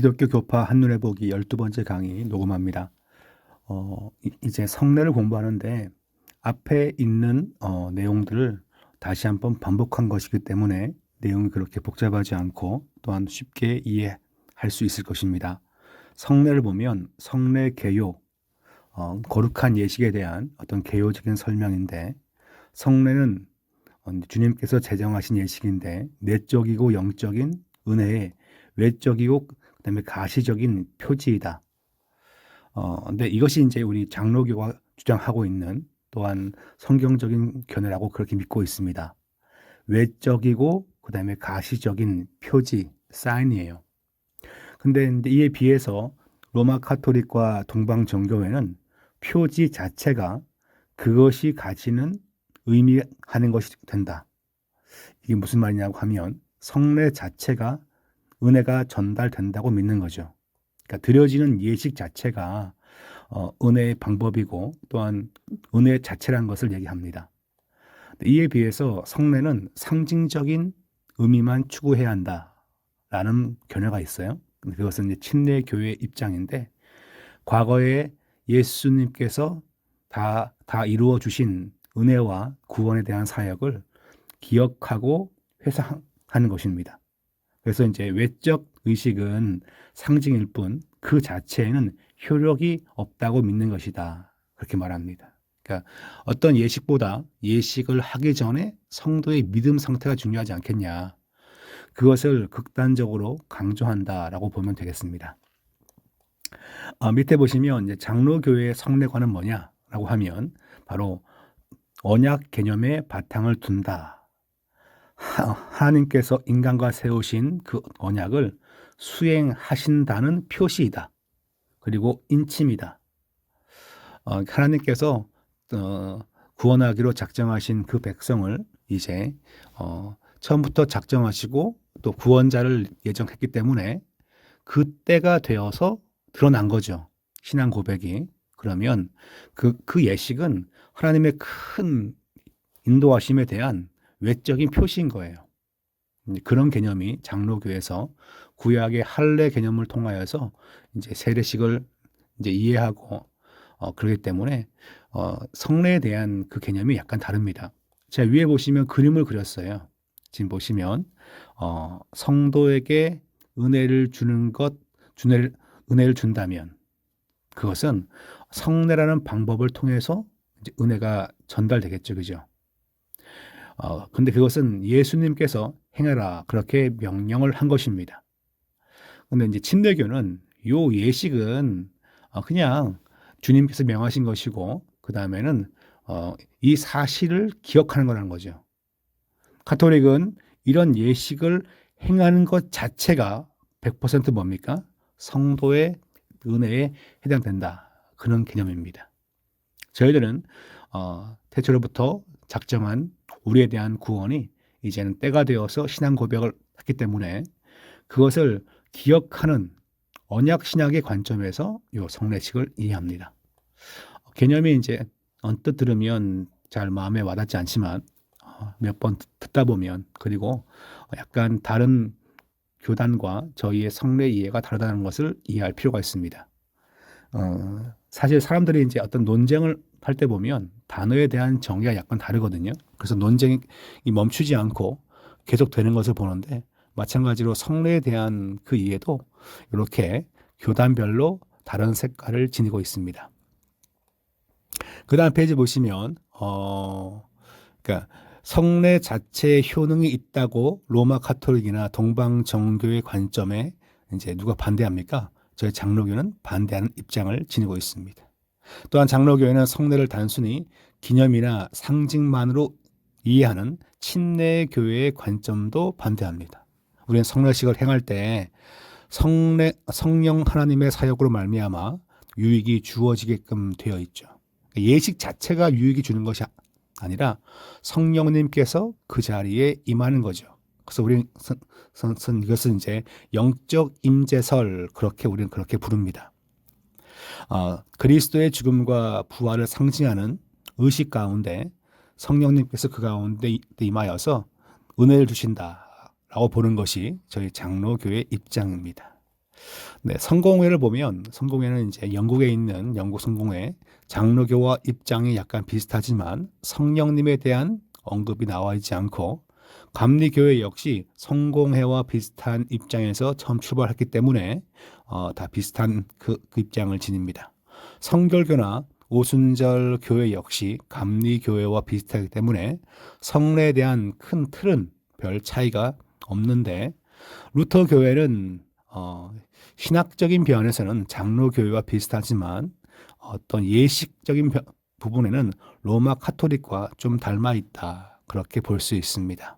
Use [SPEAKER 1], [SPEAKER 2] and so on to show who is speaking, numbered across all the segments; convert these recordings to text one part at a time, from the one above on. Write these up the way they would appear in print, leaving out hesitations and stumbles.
[SPEAKER 1] 기독교 교파 한눈에 보기 12번째 강의 녹음합니다. 이제 성례를 공부하는데 앞에 있는 내용들을 다시 한번 반복한 것이기 때문에 내용이 그렇게 복잡하지 않고 또한 쉽게 이해할 수 있을 것입니다. 성례를 보면 성례 개요, 거룩한 예식에 대한 어떤 개요적인 설명인데, 성례는 주님께서 제정하신 예식인데 내적이고 영적인 은혜의 외적이고 그다음에 가시적인 표지이다. 근데 이것이 이제 우리 장로교가 주장하고 있는 또한 성경적인 견해라고 그렇게 믿고 있습니다. 외적이고 그다음에 가시적인 표지, 사인이에요. 근데 이제 이에 비해서 로마 카톨릭과 동방 정교회는 표지 자체가 그것이 가지는 의미하는 것이 된다. 이게 무슨 말이냐고 하면 성례 자체가 은혜가 전달된다고 믿는 거죠. 그러니까 드려지는 예식 자체가 은혜의 방법이고 또한 은혜 자체라는 것을 얘기합니다. 이에 비해서 성례는 상징적인 의미만 추구해야 한다라는 견해가 있어요. 그것은 이제 침례 교회의 입장인데, 과거에 예수님께서 다 이루어 주신 은혜와 구원에 대한 사역을 기억하고 회상하는 것입니다. 그래서 이제 외적 의식은 상징일 뿐 그 자체에는 효력이 없다고 믿는 것이다. 그렇게 말합니다. 그러니까 어떤 예식보다 예식을 하기 전에 성도의 믿음 상태가 중요하지 않겠냐. 그것을 극단적으로 강조한다라고 보면 되겠습니다. 밑에 보시면 이제 장로교회의 성례관은 뭐냐라고 하면 바로 언약 개념의 바탕을 둔다. 하나님께서 인간과 세우신 그 언약을 수행하신다는 표시이다. 그리고 인침이다. 하나님께서 구원하기로 작정하신 그 백성을 이제 처음부터 작정하시고 또 구원자를 예정했기 때문에 그때가 되어서 드러난 거죠. 신앙 고백이. 그러면 그 예식은 하나님의 큰 인도하심에 대한 외적인 표시인 거예요. 그런 개념이 장로교에서 구약의 할례 개념을 통하여서 이제 세례식을 이제 이해하고 그렇기 때문에 성례에 대한 그 개념이 약간 다릅니다. 제가 위에 보시면 그림을 그렸어요. 지금 보시면 성도에게 은혜를 주는 것, 은혜를 준다면 그것은 성례라는 방법을 통해서 이제 은혜가 전달되겠죠, 그죠? 근데 그것은 예수님께서 행하라 그렇게 명령을 한 것입니다. 근데 이제 침례교는 요 예식은 그냥 주님께서 명하신 것이고 그 다음에는 이 사실을 기억하는 거라는 거죠. 가톨릭은 이런 예식을 행하는 것 자체가 100% 뭡니까? 성도의 은혜에 해당된다. 그런 개념입니다. 저희들은 태초로부터 작정한 우리에 대한 구원이 이제는 때가 되어서 신앙 고백을 했기 때문에 그것을 기억하는 언약 신약의 관점에서 이 성례식을 이해합니다. 개념이 이제 언뜻 들으면 잘 마음에 와닿지 않지만 몇 번 듣다 보면 그리고 약간 다른 교단과 저희의 성례 이해가 다르다는 것을 이해할 필요가 있습니다. 사실 사람들이 이제 어떤 논쟁을 할 때 보면 단어에 대한 정의가 약간 다르거든요. 그래서 논쟁이 멈추지 않고 계속 되는 것을 보는데, 마찬가지로 성례에 대한 그 이해도 이렇게 교단별로 다른 색깔을 지니고 있습니다. 그 다음 페이지 보시면 그러니까 성례 자체의 효능이 있다고 로마 카톨릭이나 동방 정교의 관점에 이제 누가 반대합니까? 저희 장로교는 반대하는 입장을 지니고 있습니다. 또한 장로교회는 성례를 단순히 기념이나 상징만으로 이해하는 침례 교회의 관점도 반대합니다. 우리는 성례식을 행할 때 성령 하나님의 사역으로 말미암아 유익이 주어지게끔 되어 있죠. 예식 자체가 유익이 주는 것이 아니라 성령님께서 그 자리에 임하는 거죠. 그래서 우리는 이것은 이제 영적 임재설, 그렇게 우리는 그렇게 부릅니다. 그리스도의 죽음과 부활을 상징하는 의식 가운데 성령님께서 그 가운데 임하여서 은혜를 주신다라고 보는 것이 저희 장로교의 입장입니다. 네, 성공회를 보면 성공회는 이제 영국에 있는 영국 성공회 장로교와 입장이 약간 비슷하지만 성령님에 대한 언급이 나와 있지 않고 감리교회 역시 성공회와 비슷한 입장에서 처음 출발했기 때문에 다 비슷한 그 입장을 지닙니다. 성결교나 오순절 교회 역시 감리교회와 비슷하기 때문에 성례에 대한 큰 틀은 별 차이가 없는데 루터 교회는 신학적인 변에서는 장로교회와 비슷하지만 어떤 예식적인 부분에는 로마 카톨릭과 좀 닮아 있다. 그렇게 볼 수 있습니다.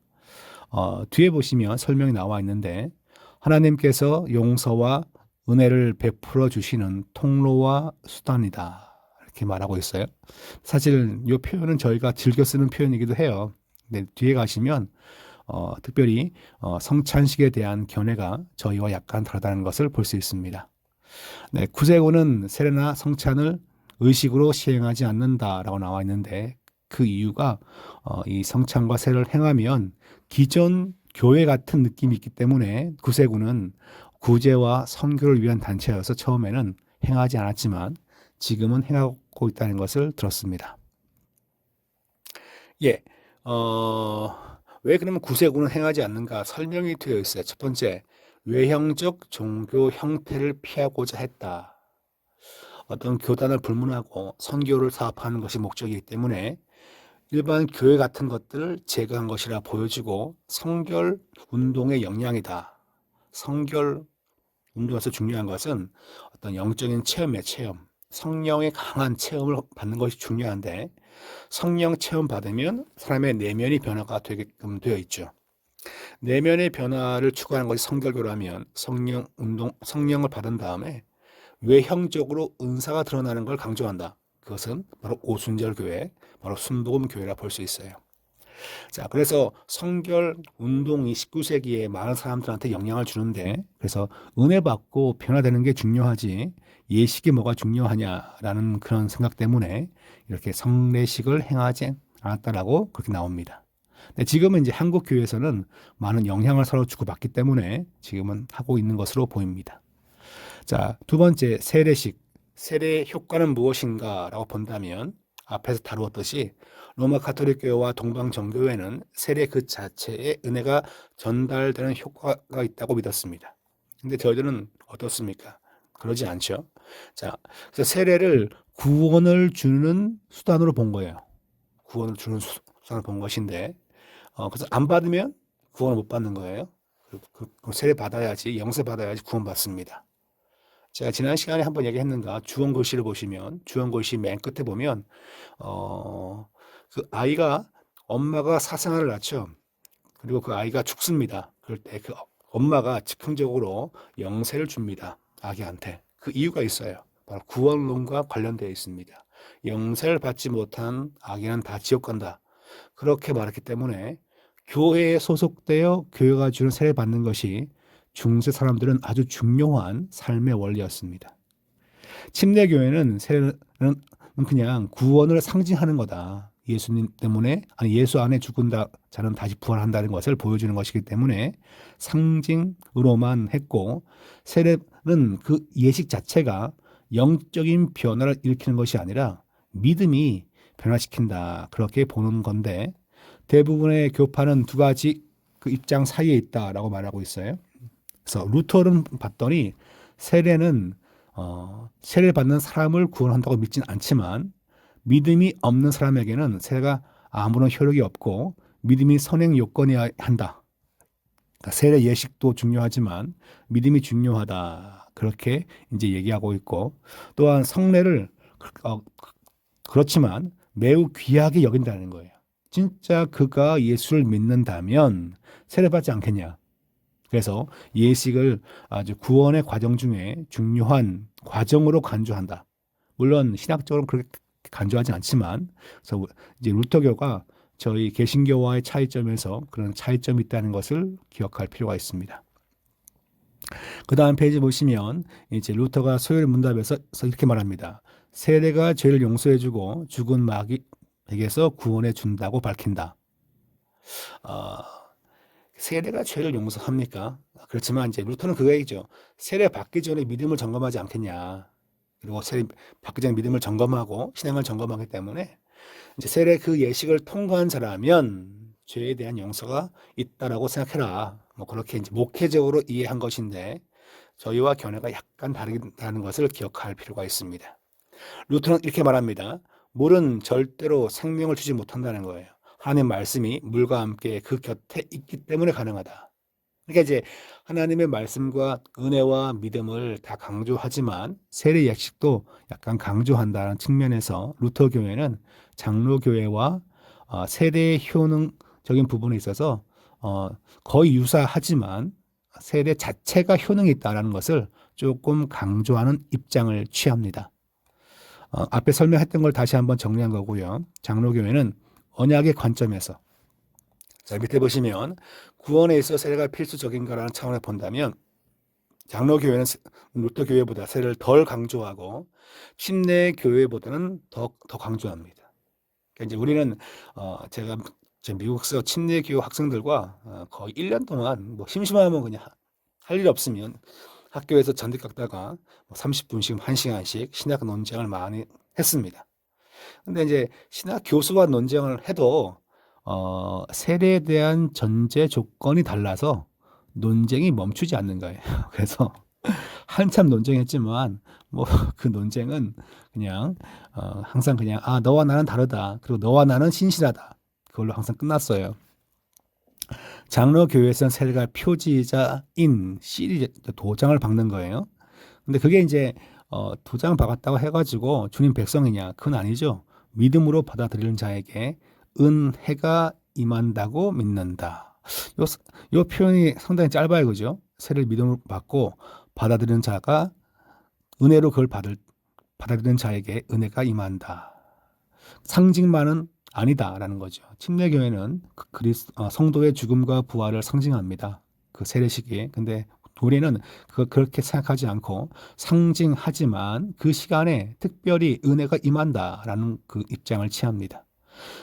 [SPEAKER 1] 뒤에 보시면 설명이 나와 있는데 하나님께서 용서와 은혜를 베풀어 주시는 통로와 수단이다. 이렇게 말하고 있어요. 사실 이 표현은 저희가 즐겨 쓰는 표현이기도 해요. 근데 뒤에 가시면 특별히 성찬식에 대한 견해가 저희와 약간 다르다는 것을 볼 수 있습니다. 네, 구세군은 세례나 성찬을 의식으로 시행하지 않는다라고 나와 있는데 그 이유가 이 성찬과 세례를 행하면 기존 교회 같은 느낌이 있기 때문에 구세군은 구제와 선교를 위한 단체여서 처음에는 행하지 않았지만 지금은 행하고 있다는 것을 들었습니다. 예, 왜 그러면 구세군은 행하지 않는가 설명이 되어 있어요. 첫 번째, 외형적 종교 형태를 피하고자 했다. 어떤 교단을 불문하고 선교를 사업하는 것이 목적이기 때문에 일반 교회 같은 것들을 제거한 것이라 보여지고 성결 운동의 영향이다. 성결 운동에서 중요한 것은 어떤 영적인 체험의 체험, 성령의 강한 체험을 받는 것이 중요한데 성령 체험 받으면 사람의 내면이 변화가 되게끔 되어 있죠. 내면의 변화를 추구하는 것이 성결교라면 성령을 받은 다음에 외형적으로 은사가 드러나는 걸 강조한다. 그것은 바로 오순절 교회, 바로 순복음 교회라 볼 수 있어요. 자, 그래서 성결 운동이 19세기에 많은 사람들한테 영향을 주는데, 그래서 은혜 받고 변화되는 게 중요하지, 예식이 뭐가 중요하냐라는 그런 생각 때문에 이렇게 성례식을 행하지 않았다라고 그렇게 나옵니다. 근데 지금은 이제 한국 교회에서는 많은 영향을 서로 주고받기 때문에 지금은 하고 있는 것으로 보입니다. 자, 두 번째, 세례식. 세례 효과는 무엇인가라고 본다면 앞에서 다루었듯이 로마 가톨릭 교회와 동방 정교회는 세례 그 자체에 은혜가 전달되는 효과가 있다고 믿었습니다. 근데 저희들은 어떻습니까? 그러지 않죠. 자, 그래서 세례를 구원을 주는 수단으로 본 거예요. 구원을 주는 수단으로 본 것인데, 그래서 안 받으면 구원을 못 받는 거예요. 그 세례 받아야지, 영세 받아야지 구원 받습니다. 제가 지난 시간에 한번 얘기했는가 주원 글씨를 보시면 주원 글씨 맨 끝에 보면 그 아이가 엄마가 사생아를 낳죠. 그리고 그 아이가 죽습니다. 그럴 때 그 엄마가 즉흥적으로 영세를 줍니다. 아기한테. 그 이유가 있어요. 바로 구원론과 관련되어 있습니다. 영세를 받지 못한 아기는 다 지옥 간다. 그렇게 말했기 때문에 교회에 소속되어 교회가 주는 세례 받는 것이 중세 사람들은 아주 중요한 삶의 원리였습니다. 침례교회는 세례는 그냥 구원을 상징하는 거다. 예수님 때문에 아니 예수 안에 죽은 자는 다시 부활한다는 것을 보여주는 것이기 때문에 상징으로만 했고 세례는 그 예식 자체가 영적인 변화를 일으키는 것이 아니라 믿음이 변화시킨다. 그렇게 보는 건데 대부분의 교파는 두 가지 그 입장 사이에 있다라고 말하고 있어요. 그래서 루터는 봤더니 세례는 세례 받는 사람을 구원한다고 믿지는 않지만 믿음이 없는 사람에게는 세례가 아무런 효력이 없고 믿음이 선행 요건이어야 한다. 그러니까 세례 예식도 중요하지만 믿음이 중요하다. 그렇게 이제 얘기하고 있고 또한 성례를 그렇지만 매우 귀하게 여긴다는 거예요. 진짜 그가 예수를 믿는다면 세례받지 않겠냐. 그래서 예식을 아주 구원의 과정 중에 중요한 과정으로 간주한다. 물론 신학적으로 그렇게 간주하지 않지만, 그래서 이제 루터교가 저희 개신교와의 차이점에서 그런 차이점이 있다는 것을 기억할 필요가 있습니다. 그 다음 페이지 보시면 이제 루터가 소요리 문답에서 이렇게 말합니다. 세례가 죄를 용서해주고 죽은 마귀에게서 구원해 준다고 밝힌다. 세례가 죄를 용서합니까? 그렇지만 이제 루터는 그거 얘기죠. 세례 받기 전에 믿음을 점검하지 않겠냐. 그리고 세례 받기 전에 믿음을 점검하고 신앙을 점검하기 때문에 이제 세례 그 예식을 통과한 자라면 죄에 대한 용서가 있다라고 생각해라. 뭐 그렇게 이제 목회적으로 이해한 것인데 저희와 견해가 약간 다르다는 것을 기억할 필요가 있습니다. 루터는 이렇게 말합니다. 물은 절대로 생명을 주지 못한다는 거예요. 하나님의 말씀이 물과 함께 그 곁에 있기 때문에 가능하다. 그러니까 이제 하나님의 말씀과 은혜와 믿음을 다 강조하지만 세례 예식도 약간 강조한다는 측면에서 루터 교회는 장로 교회와 세례의 효능적인 부분에 있어서 거의 유사하지만 세례 자체가 효능이 있다는 것을 조금 강조하는 입장을 취합니다. 앞에 설명했던 걸 다시 한번 정리한 거고요. 장로교회는 언약의 관점에서 자, 밑에 보시면 구원에 있어 세례가 필수적인가라는 차원에 본다면 장로교회는 루터교회보다 세례를 덜 강조하고 침례교회보다는 더 강조합니다. 그러니까 이제 우리는 제가 미국서 침례교회 학생들과 거의 1년 동안 뭐 심심하면 그냥 할 일 없으면 학교에서 잔디 깎다가 30분씩 1시간씩 신학 논쟁을 많이 했습니다. 근데 이제 신학 교수와 논쟁을 해도 세례에 대한 전제 조건이 달라서 논쟁이 멈추지 않는 거예요. 그래서 한참 논쟁했지만 뭐 그 논쟁은 그냥 항상 그냥 너와 나는 다르다. 그리고 너와 나는 신실하다. 그걸로 항상 끝났어요. 장로교회에서는 세례가 표지자인 시리 도장을 박는 거예요. 근데 그게 이제 도장 박았다고 해가지고 주님 백성이냐? 그건 아니죠. 믿음으로 받아들이는 자에게 은혜가 임한다고 믿는다. 요 표현이 상당히 짧아요, 그죠? 세례를 믿음으로 받고 받아들이는 자가 은혜로 그걸 받아들이는 자에게 은혜가 임한다. 상징만은 아니다라는 거죠. 침례교회는 성도의 죽음과 부활을 상징합니다. 그 세례식이. 근데 우리는 그렇게 생각하지 않고 상징하지만 그 시간에 특별히 은혜가 임한다라는 그 입장을 취합니다.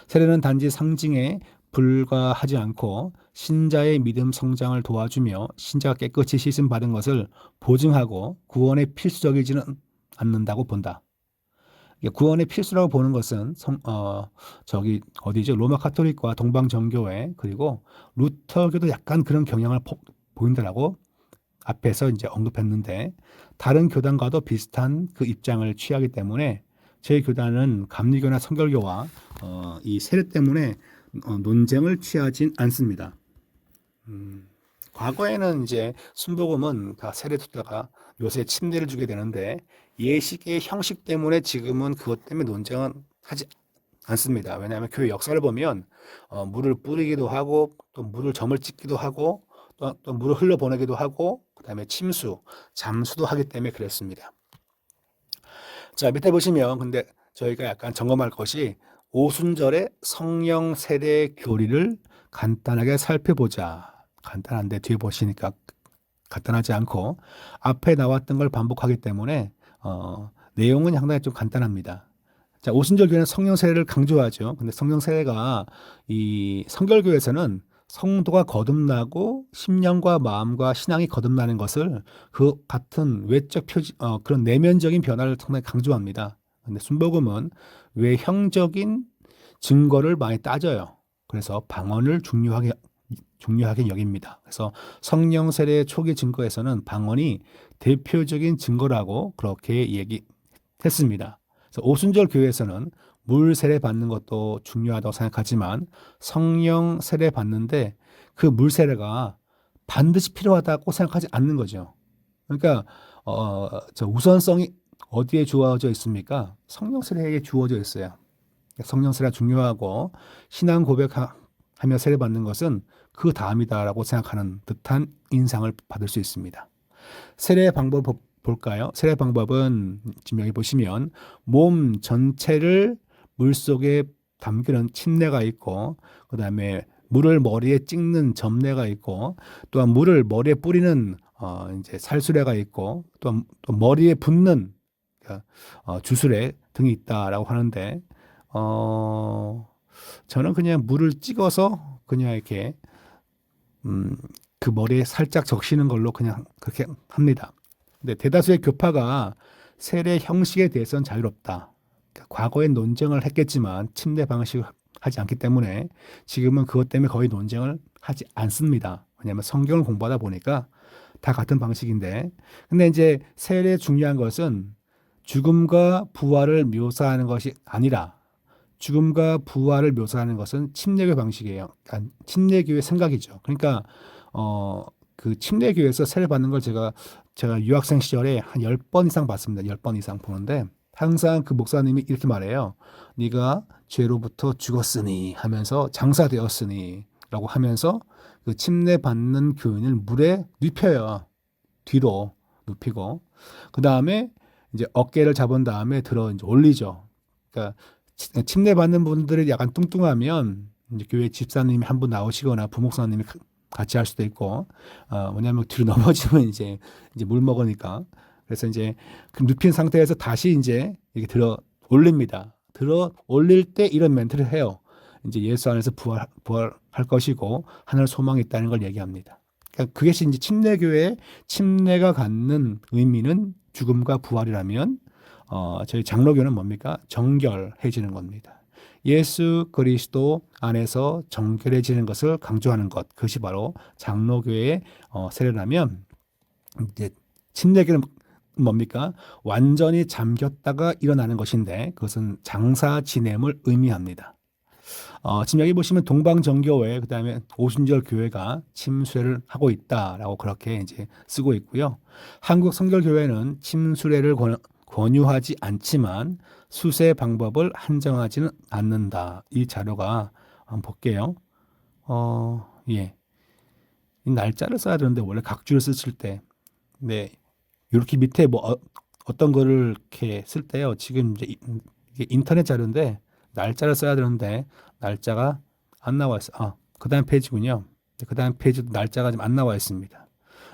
[SPEAKER 1] 세례는 단지 상징에 불과하지 않고 신자의 믿음 성장을 도와주며 신자가 깨끗이 씻음 받은 것을 보증하고 구원에 필수적이지는 않는다고 본다. 구원의 필수라고 보는 것은 저기 어디죠? 로마 카톨릭과 동방 정교회 그리고 루터교도 약간 그런 경향을 보인다라고 앞에서 이제 언급했는데 다른 교단과도 비슷한 그 입장을 취하기 때문에 저희 교단은 감리교나 성결교와 이 세례 때문에 논쟁을 취하진 않습니다. 과거에는 이제 순복음은 다 세례 듣다가 요새 침례를 주게 되는데 예식의 형식 때문에 지금은 그것 때문에 논쟁은 하지 않습니다. 왜냐하면 교회 역사를 보면 물을 뿌리기도 하고 또 물을 점을 찍기도 하고 또 물을 흘러보내기도 하고 그다음에 침수, 잠수도 하기 때문에 그랬습니다. 자, 밑에 보시면 근데 저희가 약간 점검할 것이 오순절의 성령 세례 교리를 간단하게 살펴보자. 간단한데 뒤에 보시니까 간단하지 않고 앞에 나왔던 걸 반복하기 때문에 내용은 상당히 좀 간단합니다. 자, 오순절 교회는 성령 세례를 강조하죠. 근데 성령 세례가 이 성결교에서는 성도가 거듭나고 심령과 마음과 신앙이 거듭나는 것을 그 같은 외적 표지 그런 내면적인 변화를 상당히 강조합니다. 근데 순복음은 외형적인 증거를 많이 따져요. 그래서 방언을 중요하게 여깁니다. 그래서 성령 세례의 초기 증거에서는 방언이 대표적인 증거라고 그렇게 얘기했습니다. 그래서 오순절 교회에서는 물 세례 받는 것도 중요하다고 생각하지만 성령 세례 받는데 그 물 세례가 반드시 필요하다고 생각하지 않는 거죠. 그러니까 저 우선성이 어디에 주어져 있습니까? 성령 세례에 주어져 있어요. 성령 세례가 중요하고 신앙 고백하며 세례 받는 것은 그 다음이다라고 생각하는 듯한 인상을 받을 수 있습니다. 세례 방법 볼까요? 세례 방법은 지금 여기 보시면 몸 전체를 물속에 담기는 침례가 있고 그다음에 물을 머리에 찍는 점례가 있고 또한 물을 머리에 뿌리는 이제 살수례가 있고 또 머리에 붓는 주수례 등이 있다라고 하는데 저는 그냥 물을 찍어서 그냥 이렇게 음, 그 머리에 살짝 적시는 걸로 그냥 그렇게 합니다. 근데 대다수의 교파가 세례 형식에 대해서는 자유롭다. 그러니까 과거에 논쟁을 했겠지만 침례 방식을 하지 않기 때문에 지금은 그것 때문에 거의 논쟁을 하지 않습니다. 왜냐하면 성경을 공부하다 보니까 다 같은 방식인데. 근데 이제 세례 중요한 것은 죽음과 부활을 묘사하는 것이 아니라 죽음과 부활을 묘사하는 것은 침례교 방식이에요. 그러니까 침례교의 생각이죠. 그러니까 그 침례교에서 세례 받는 걸 제가 유학생 시절에 한 10번 이상 봤습니다. 10번 이상 보는데 항상 그 목사님이 이렇게 말해요. 네가 죄로부터 죽었으니 하면서 장사되었으니 라고 하면서 그 침례 받는 교인을 물에 눕혀요. 뒤로 눕히고 그다음에 이제 어깨를 잡은 다음에 들어 이제 올리죠. 그러니까 침례 받는 분들이 약간 뚱뚱하면 이제 교회 집사님이 한 분 나오시거나 부목사님이 같이 할 수도 있고, 왜냐하면 뒤로 넘어지면 이제 물 먹으니까. 그래서 이제 그 눕힌 상태에서 다시 이제 이렇게 들어 올립니다. 들어 올릴 때 이런 멘트를 해요. 이제 예수 안에서 부활할 것이고 하늘 소망이 있다는 걸 얘기합니다. 그러니까 그것이 이제 침례교회의 침례가 갖는 의미는 죽음과 부활이라면 저희 장로교는 뭡니까? 정결해지는 겁니다. 예수 그리스도 안에서 정결해지는 것을 강조하는 것, 그것이 바로 장로교의 세례라면 이제 침례교는 뭡니까? 완전히 잠겼다가 일어나는 것인데 그것은 장사 지냄을 의미합니다. 지금 여기 보시면 동방정교회 그다음에 오순절 교회가 침수례를 하고 있다라고 그렇게 이제 쓰고 있고요. 한국 성결교회는 침수례를 권유하지 않지만 수세 방법을 한정하지는 않는다. 이 자료가 한번 볼게요. 예. 이 날짜를 써야 되는데 원래 각주를 쓰실 때, 네, 이렇게 밑에 뭐 어떤 거를 이렇게 쓸 때요. 지금 이제 이게 인터넷 자료인데 날짜를 써야 되는데 날짜가 안 나와 있어. 그다음 페이지군요. 그다음 페이지도 날짜가 좀 안 나와 있습니다.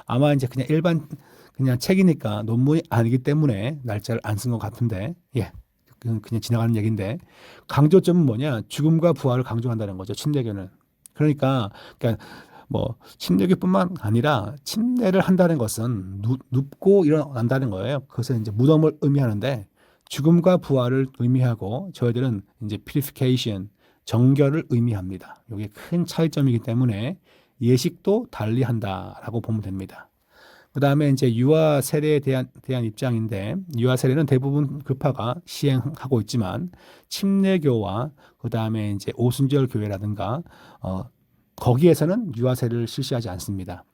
[SPEAKER 1] 아마 이제 그냥 일반 그냥 책이니까 논문이 아니기 때문에 날짜를 안 쓴 것 같은데, 예, 그냥 지나가는 얘기인데 강조점은 뭐냐? 죽음과 부활을 강조한다는 거죠. 침례교는. 그러니까 뭐 침례교뿐만 아니라 침례를 한다는 것은 눕고 일어난다는 거예요. 그것은 이제 무덤을 의미하는데 죽음과 부활을 의미하고 저희들은 이제 purification 정결을 의미합니다. 이게 큰 차이점이기 때문에 예식도 달리한다라고 보면 됩니다. 그 다음에 이제 유아 세례에 대한 입장인데 유아 세례는 대부분 교파가 시행하고 있지만 침례교와 그 다음에 이제 오순절 교회라든가 거기에서는 유아 세례를 실시하지 않습니다.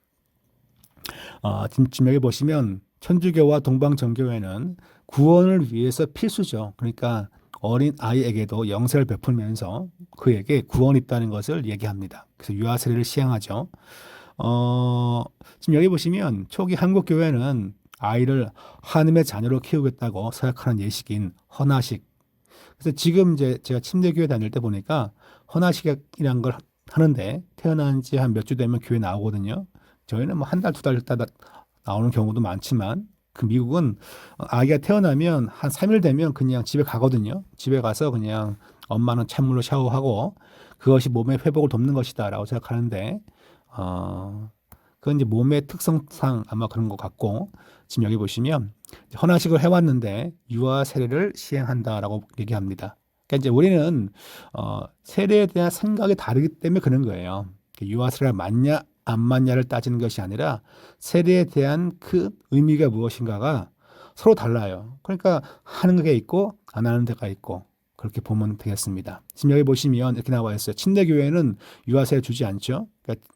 [SPEAKER 1] 지금 여기 보시면 천주교와 동방정교회는 구원을 위해서 필수죠. 그러니까 어린 아이에게도 영세를 베풀면서 그에게 구원이 있다는 것을 얘기합니다. 그래서 유아 세례를 시행하죠. 지금 여기 보시면 초기 한국 교회는 아이를 하나님의 자녀로 키우겠다고 서약하는 예식인 헌화식. 그래서 지금 이제 제가 침례교회 다닐 때 보니까 헌화식이라는 걸 하는데 태어난 지 한 몇 주 되면 교회 나오거든요. 저희는 뭐 한 달, 두 달 있다 나오는 경우도 많지만 그 미국은 아기가 태어나면 한 3일 되면 그냥 집에 가거든요. 집에 가서 그냥 엄마는 찬물로 샤워하고 그것이 몸의 회복을 돕는 것이다라고 생각하는데 그건 이제 몸의 특성상 아마 그런 것 같고 지금 여기 보시면 헌화식을 해왔는데 유아 세례를 시행한다라고 얘기합니다. 그러니까 이제 우리는 세례에 대한 생각이 다르기 때문에 그런 거예요. 유아 세례가 맞냐 안 맞냐를 따지는 것이 아니라 세례에 대한 그 의미가 무엇인가가 서로 달라요. 그러니까 하는 게 있고 안 하는 데가 있고 그렇게 보면 되겠습니다. 지금 여기 보시면 이렇게 나와 있어요. 침례교회는 유아 세례 주지 않죠. 그러니까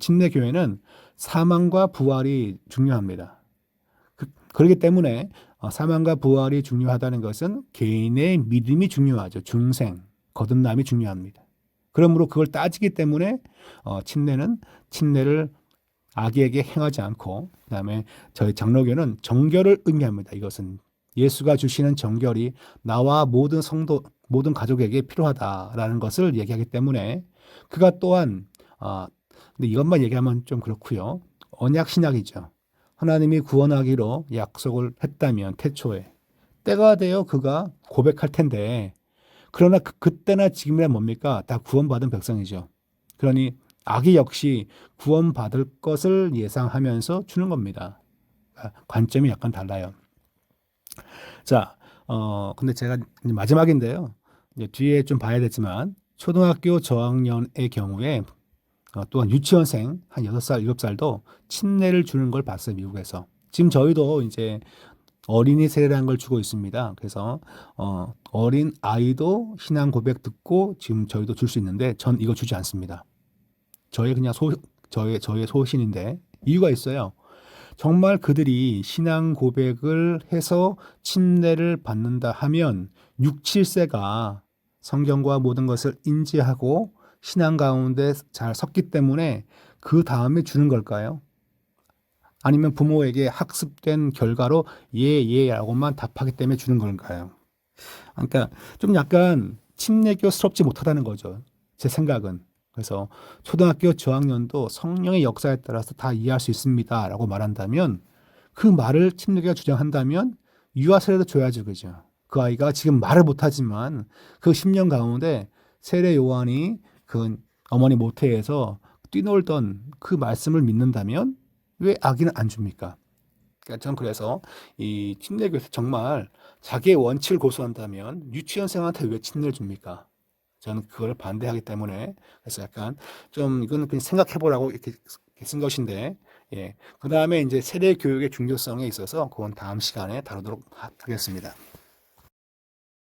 [SPEAKER 1] 침례교회는 사망과 부활이 중요합니다. 그렇기 때문에 사망과 부활이 중요하다는 것은 개인의 믿음이 중요하죠. 중생, 거듭남이 중요합니다. 그러므로 그걸 따지기 때문에 침례를 아기에게 행하지 않고 그다음에 저희 장로교는 정결을 의미합니다. 이것은 예수가 주시는 정결이 나와 모든 성도, 모든 가족에게 필요하다라는 것을 얘기하기 때문에 그가 또한 근데 이것만 얘기하면 좀 그렇고요. 언약 신약이죠. 하나님이 구원하기로 약속을 했다면 태초에 때가 되어 그가 고백할 텐데 그러나 그때나 지금이나 뭡니까? 다 구원받은 백성이죠. 그러니 아기 역시 구원받을 것을 예상하면서 주는 겁니다. 관점이 약간 달라요. 자, 근데 제가 이제 마지막인데요. 이제 뒤에 좀 봐야 되지만, 초등학교 저학년의 경우에 또한 유치원생 한 6살, 7살도 침례를 주는 걸 봤어요, 미국에서. 지금 저희도 이제 어린이 세례라는 걸 주고 있습니다. 그래서 어린 아이도 신앙 고백 듣고 지금 저희도 줄 수 있는데 전 이거 주지 않습니다. 저의 그냥 저의 소신인데 이유가 있어요. 정말 그들이 신앙 고백을 해서 침례를 받는다 하면 6, 7세가 성경과 모든 것을 인지하고 신앙 가운데 잘 섰기 때문에 그 다음에 주는 걸까요? 아니면 부모에게 학습된 결과로 예, 예라고만 답하기 때문에 주는 걸까요? 그러니까 좀 약간 침례교스럽지 못하다는 거죠. 제 생각은. 그래서 초등학교 저학년도 성령의 역사에 따라서 다 이해할 수 있습니다라고 말한다면 그 말을 침례교가 주장한다면 유아 세례도 줘야죠, 그죠? 그 아이가 지금 말을 못하지만 그 10년 가운데 세례 요한이 그 어머니 모태에서 뛰놀던 그 말씀을 믿는다면 왜 아기는 안 줍니까? 그러니까 전 그래서 이 침례교에서 정말 자기의 원칙을 고수한다면 유치원생한테 왜 침례를 줍니까? 저는 그걸 반대하기 때문에 그래서 약간 좀 이건 그냥 생각해보라고 이렇게 쓴 것인데 예. 그 다음에 이제 세대 교육의 중요성에 있어서 그건 다음 시간에 다루도록 하겠습니다.